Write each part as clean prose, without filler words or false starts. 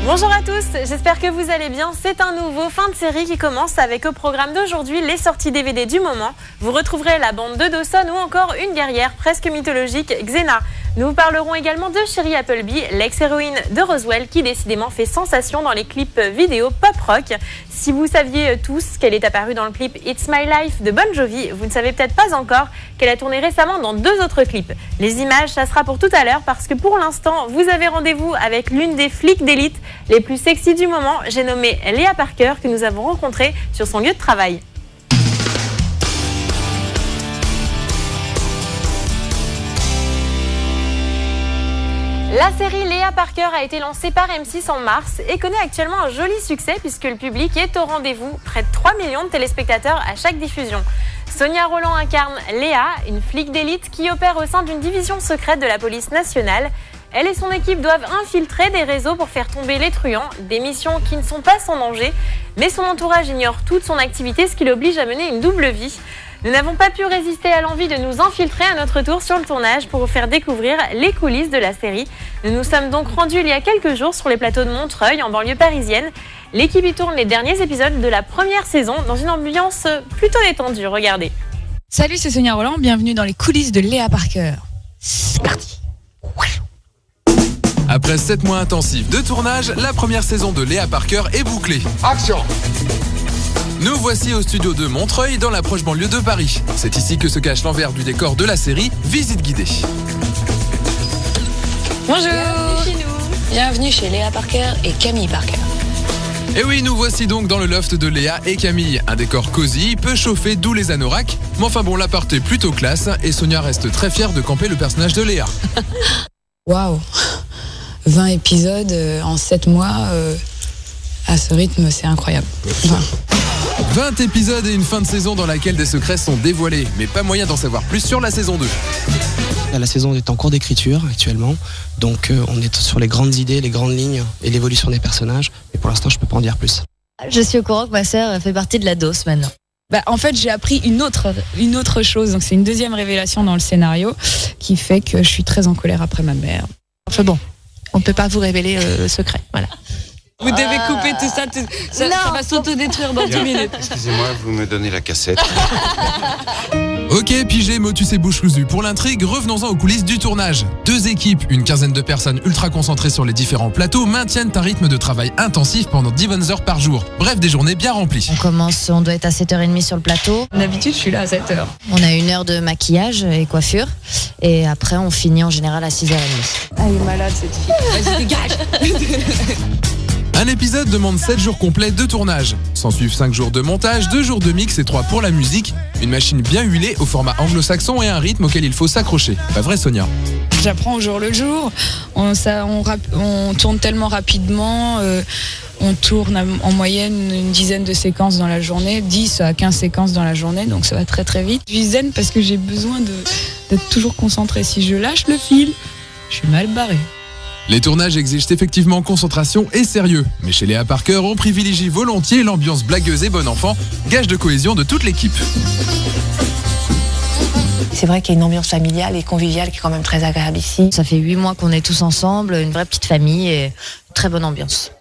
Bonjour à tous, j'espère que vous allez bien. C'est un nouveau fin de série qui commence avec au programme d'aujourd'hui les sorties DVD du moment. Vous retrouverez la bande de Dawson ou encore une guerrière presque mythologique, Xena. Nous vous parlerons également de Shiri Appleby, l'ex-héroïne de Roswell qui décidément fait sensation dans les clips vidéo pop-rock. Si vous saviez tous qu'elle est apparue dans le clip It's My Life de Bon Jovi, vous ne savez peut-être pas encore qu'elle a tourné récemment dans 2 autres clips. Les images, ça sera pour tout à l'heure parce que pour l'instant, vous avez rendez-vous avec l'une des flics d'élite les plus sexy du moment. J'ai nommé Léa Parker que nous avons rencontrée sur son lieu de travail. La série Léa Parker a été lancée par M6 en mars et connaît actuellement un joli succès puisque le public est au rendez-vous. Près de 3 millions de téléspectateurs à chaque diffusion. Sonia Rolland incarne Léa, une flic d'élite qui opère au sein d'une division secrète de la police nationale. Elle et son équipe doivent infiltrer des réseaux pour faire tomber les truands, des missions qui ne sont pas sans danger. Mais son entourage ignore toute son activité, ce qui l'oblige à mener une double vie. Nous n'avons pas pu résister à l'envie de nous infiltrer à notre tour sur le tournage pour vous faire découvrir les coulisses de la série. Nous nous sommes donc rendus il y a quelques jours sur les plateaux de Montreuil, en banlieue parisienne. L'équipe y tourne les derniers épisodes de la première saison dans une ambiance plutôt détendue. Regardez. Salut, c'est Sonia Rolland, bienvenue dans les coulisses de Léa Parker. C'est parti. Après 7 mois intensifs de tournage, la première saison de Léa Parker est bouclée. Action! Nous voici au studio de Montreuil, dans la proche banlieue de Paris. C'est ici que se cache l'envers du décor de la série Visite guidée. Bonjour. Bienvenue chez nous. Bienvenue chez Léa Parker et Camille Parker. Et oui, nous voici donc dans le loft de Léa et Camille. Un décor cosy, peu chauffé, d'où les anoraks. Mais enfin bon, l'appart est plutôt classe et Sonia reste très fière de camper le personnage de Léa. Waouh, 20 épisodes en 7 mois, à ce rythme, c'est incroyable. 20 épisodes et une fin de saison dans laquelle des secrets sont dévoilés. Mais pas moyen d'en savoir plus sur la saison 2. La saison est en cours d'écriture actuellement, donc on est sur les grandes idées, les grandes lignes et l'évolution des personnages. Mais pour l'instant, je peux pas en dire plus. Je suis au courant que ma sœur fait partie de la DOS maintenant. En fait, j'ai appris une autre chose. Donc, c'est une deuxième révélation dans le scénario qui fait que je suis très en colère après ma mère. Enfin bon, on ne peut pas vous révéler le secret, voilà. Vous devez couper tout ça, ça va s'autodétruire dans 10 minutes. Excusez-moi, vous me donnez la cassette. Ok, pigé, motus et bouche cousue. Pour l'intrigue, revenons-en aux coulisses du tournage. 2 équipes, une quinzaine de personnes ultra concentrées sur les différents plateaux maintiennent un rythme de travail intensif pendant 10 bonnes heures par jour. Bref, des journées bien remplies. On doit être à 7h30 sur le plateau. D'habitude, je suis là à 7h. On a 1 heure de maquillage et coiffure. Et après, on finit en général à 6h30. Elle est malade, cette fille. Vas-y, dégage. Un épisode demande 7 jours complets de tournage. S'en suivent 5 jours de montage, 2 jours de mix et 3 pour la musique. Une machine bien huilée au format anglo-saxon et un rythme auquel il faut s'accrocher. Pas vrai, Sonia? J'apprends au jour le jour. On tourne tellement rapidement. On tourne en moyenne une dizaine de séquences dans la journée, 10 à 15 séquences dans la journée, donc ça va très très vite. Je suis zen parce que j'ai besoin d'être toujours concentrée. Si je lâche le fil, je suis mal barrée. Les tournages exigent effectivement concentration et sérieux. Mais chez Léa Parker, on privilégie volontiers l'ambiance blagueuse et bon enfant, gage de cohésion de toute l'équipe. C'est vrai qu'il y a une ambiance familiale et conviviale qui est quand même très agréable ici. Ça fait 8 mois qu'on est tous ensemble, une vraie petite famille et très bonne ambiance.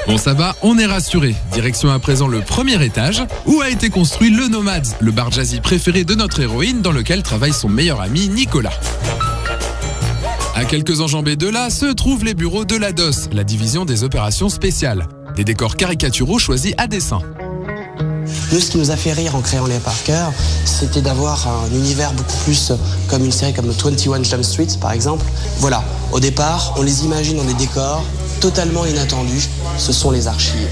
Bon, ça va, on est rassuré. Direction à présent le premier étage, où a été construit le Nomads, le bar jazzy préféré de notre héroïne, dans lequel travaille son meilleur ami Nicolas. À quelques enjambées de là se trouvent les bureaux de la DOS, la division des opérations spéciales. Des décors caricaturaux choisis à dessein. Nous, ce qui nous a fait rire en créant Léa Parker, c'était d'avoir un univers beaucoup plus comme une série comme 21 Jump Street, par exemple. Voilà, au départ, on les imagine dans des décors totalement inattendus. Ce sont les archives.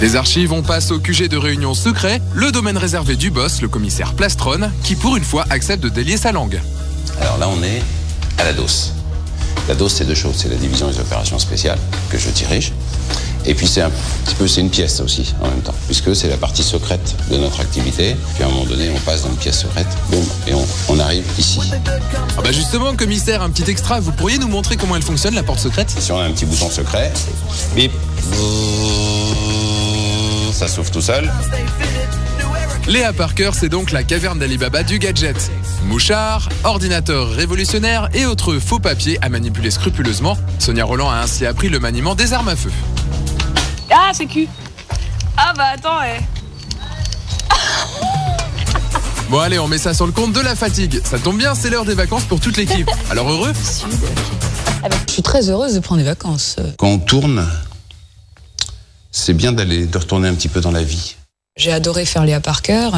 Des archives, on passe au QG de réunion secret, le domaine réservé du boss, le commissaire Plastron, qui pour une fois accepte de délier sa langue. Alors là, on est à la DOS. La DOS, c'est 2 choses. C'est la division des opérations spéciales que je dirige. Et puis c'est une pièce aussi en même temps, puisque c'est la partie secrète de notre activité. Puis à un moment donné, on passe dans une pièce secrète, boum, et on arrive ici. Ah bah justement, commissaire, un petit extra, vous pourriez nous montrer comment elle fonctionne, la porte secrète? Si on a un petit bouton secret, bip, ça s'ouvre tout seul. Léa Parker, c'est donc la caverne d'Ali Baba du gadget. Mouchard, ordinateur révolutionnaire et autres faux papiers à manipuler scrupuleusement. Sonia Rolland a ainsi appris le maniement des armes à feu. Ah, c'est cul. Ah bah attends, Bon allez, on met ça sur le compte de la fatigue. Ça tombe bien, c'est l'heure des vacances pour toute l'équipe. Alors heureux ? Je suis très heureuse de prendre des vacances. Quand on tourne, c'est bien de retourner un petit peu dans la vie. J'ai adoré faire Léa Parker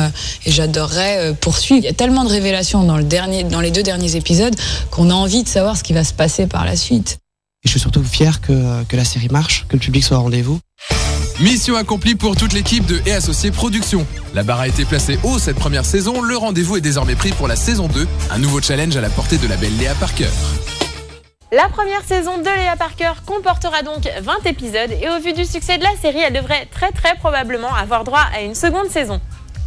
et j'adorerais poursuivre. Il y a tellement de révélations dans les 2 derniers épisodes qu'on a envie de savoir ce qui va se passer par la suite. Et je suis surtout fier que la série marche, que le public soit au rendez-vous. Mission accomplie pour toute l'équipe de Et Associés Productions. La barre a été placée haut cette première saison. Le rendez-vous est désormais pris pour la saison 2. Un nouveau challenge à la portée de la belle Léa Parker. La première saison de Léa Parker comportera donc 20 épisodes et au vu du succès de la série, elle devrait très probablement avoir droit à une seconde saison.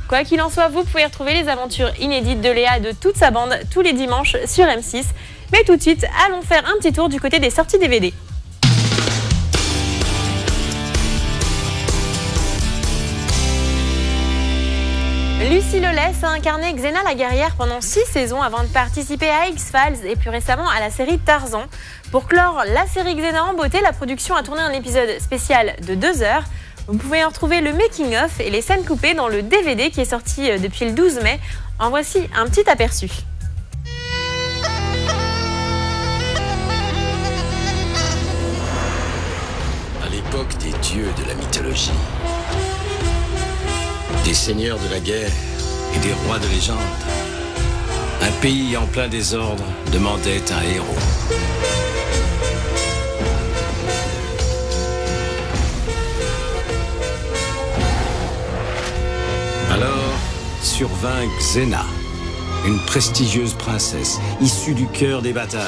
Quoi qu'il en soit, vous pouvez retrouver les aventures inédites de Léa et de toute sa bande tous les dimanches sur M6. Mais tout de suite, allons faire un petit tour du côté des sorties DVD. Lucie Lelès a incarné Xena la guerrière pendant 6 saisons avant de participer à X-Files et plus récemment à la série Tarzan. Pour clore la série Xena en beauté, la production a tourné un épisode spécial de 2 heures. Vous pouvez en retrouver le making-of et les scènes coupées dans le DVD qui est sorti depuis le 12 mai. En voici un petit aperçu. À l'époque des dieux de la mythologie, des seigneurs de la guerre et des rois de légende, un pays en plein désordre demandait un héros. Alors survint Xena, une prestigieuse princesse issue du cœur des batailles.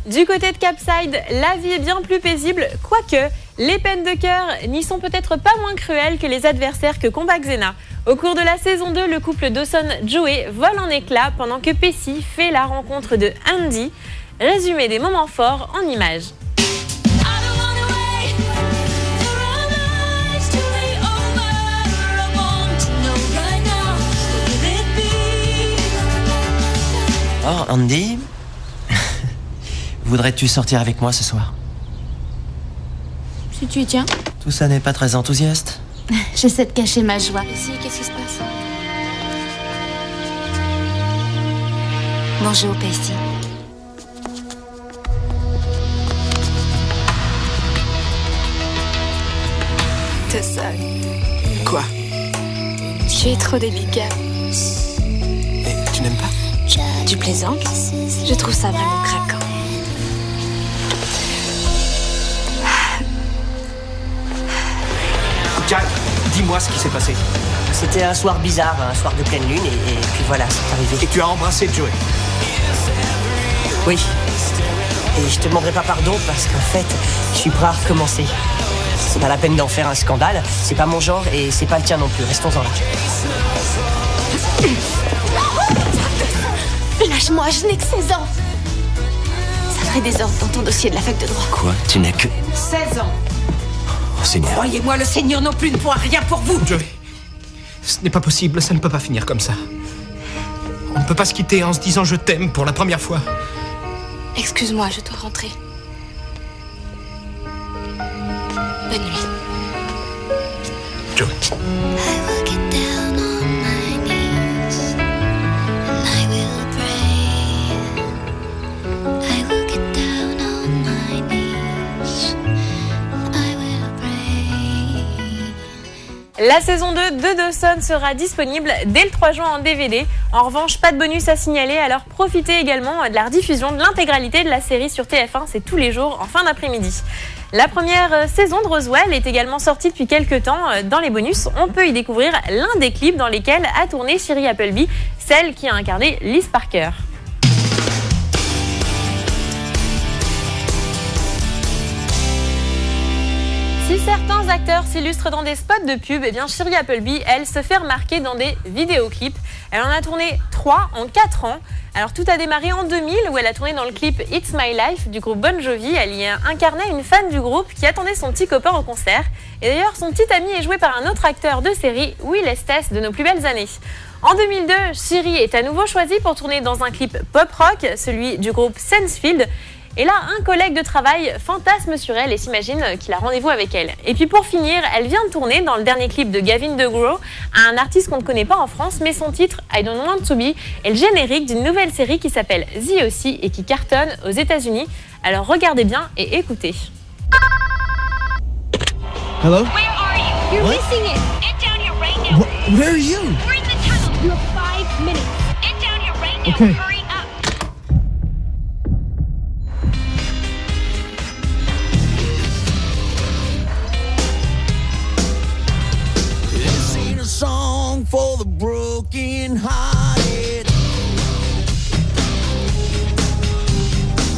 Du côté de Capside, la vie est bien plus paisible, quoique les peines de cœur n'y sont peut-être pas moins cruelles que les adversaires que combat Xena. Au cours de la saison 2, le couple Dawson-Joey vole en éclats pendant que Pacey fait la rencontre de Andy. Résumé des moments forts en images. Oh, Andy, voudrais-tu sortir avec moi ce soir? Si tu y tiens. Tout ça n'est pas très enthousiaste. J'essaie de cacher ma joie. Ici, qu'est-ce qui se passe? Bonjour, Pacey. T'es sale. Quoi? Tu es trop délicat. Et tu n'aimes pas? Tu plaisantes? Je trouve ça vraiment craquant. Jack, dis-moi ce qui s'est passé. C'était un soir bizarre, un soir de pleine lune, et puis voilà, c'est arrivé. Et tu as embrassé Joey? Oui. Et je te demanderai pas pardon parce qu'en fait, je suis prêt à recommencer. C'est pas la peine d'en faire un scandale, c'est pas mon genre et c'est pas le tien non plus, restons-en là. Lâche-moi, je n'ai que 16 ans. Ça ferait des ordres dans ton dossier de la fac de droit. Quoi? Tu n'as que... 16 ans. Oh, Seigneur. Croyez-moi, le Seigneur non plus ne pourra rien pour vous. Joey, ce n'est pas possible, ça ne peut pas finir comme ça. On ne peut pas se quitter en se disant je t'aime pour la première fois. Excuse-moi, je dois rentrer. Bonne nuit. Joey. La saison 2 de Dawson sera disponible dès le 3 juin en DVD. En revanche, pas de bonus à signaler, alors profitez également de la rediffusion de l'intégralité de la série sur TF1, c'est tous les jours en fin d'après-midi. La première saison de Roswell est également sortie depuis quelques temps. Dans les bonus, on peut y découvrir l'un des clips dans lesquels a tourné Shiri Appleby, celle qui a incarné Liz Parker. Si certains acteurs s'illustrent dans des spots de pub, eh bien Shiri Appleby, elle, se fait remarquer dans des vidéoclips. Elle en a tourné 3 en 4 ans. Alors tout a démarré en 2000 où elle a tourné dans le clip It's My Life du groupe Bon Jovi. Elle y a incarné une fan du groupe qui attendait son petit copain au concert. Et d'ailleurs son petit ami est joué par un autre acteur de série, Will Estes, de Nos plus belles années. En 2002, Shiri est à nouveau choisie pour tourner dans un clip pop-rock, celui du groupe Sensefield. Et là, un collègue de travail fantasme sur elle et s'imagine qu'il a rendez-vous avec elle. Et puis pour finir, elle vient de tourner dans le dernier clip de Gavin DeGraw, un artiste qu'on ne connaît pas en France, mais son titre I Don't Want To Be est le générique d'une nouvelle série qui s'appelle The O.C. et qui cartonne aux États-Unis. Alors regardez bien et écoutez. Hello? Where are you? You're missing it. Get down here right now. Where are you? We're in the tunnel. You have 5 minutes. Get down here right now. Okay. Hurry up. This ain't a song for the broken hearted.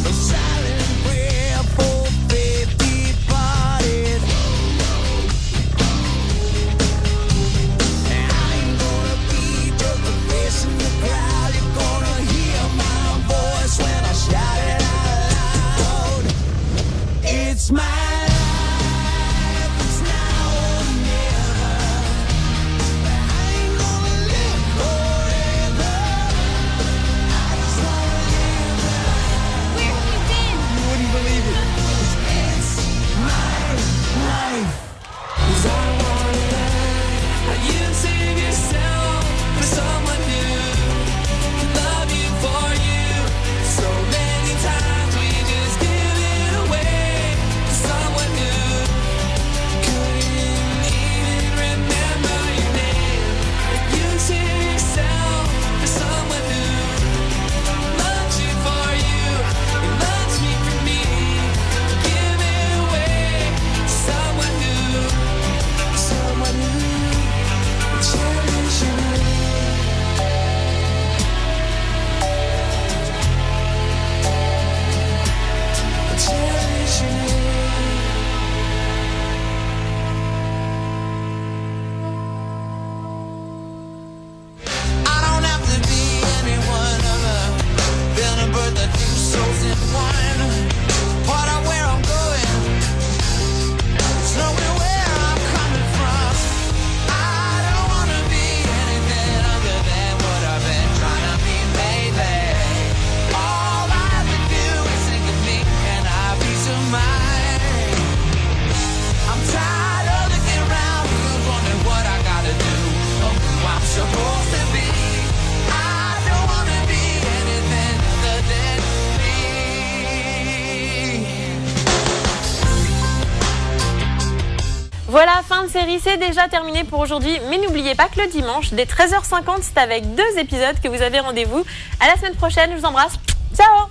A silent prayer for faith departed. And I ain't gonna be just a face in the crowd. You're gonna hear my voice when I shout it out loud. It's my life, it's now or never. I ain't gonna live forever. I just wanna live life. Where have you been? You wouldn't believe it. It's my life. 'Cause I wanna learn how you save yourself for someone new. Love you for you. So many times we just give it away to someone new. Couldn't even remember your name. You save yourself for someone new. Loves you for you. It loves me for me. Give it away to someone new. Someone new. Cherish you. Cherish you. I don't have to be any one other than a bird that two souls in one. Part of where I'm going, it's knowing where I'm coming from. I don't wanna be anything other than what I've been trying to be, baby. All I have to do is think of me and have peace of mind. I'm tired of looking around and wondering what I gotta do or who I'm supposed to be. I don't wanna be anything other than me. Voilà, fin de série, c'est déjà terminé pour aujourd'hui. Mais n'oubliez pas que le dimanche, dès 13h50, c'est avec 2 épisodes que vous avez rendez-vous. À la semaine prochaine, je vous embrasse. Ciao!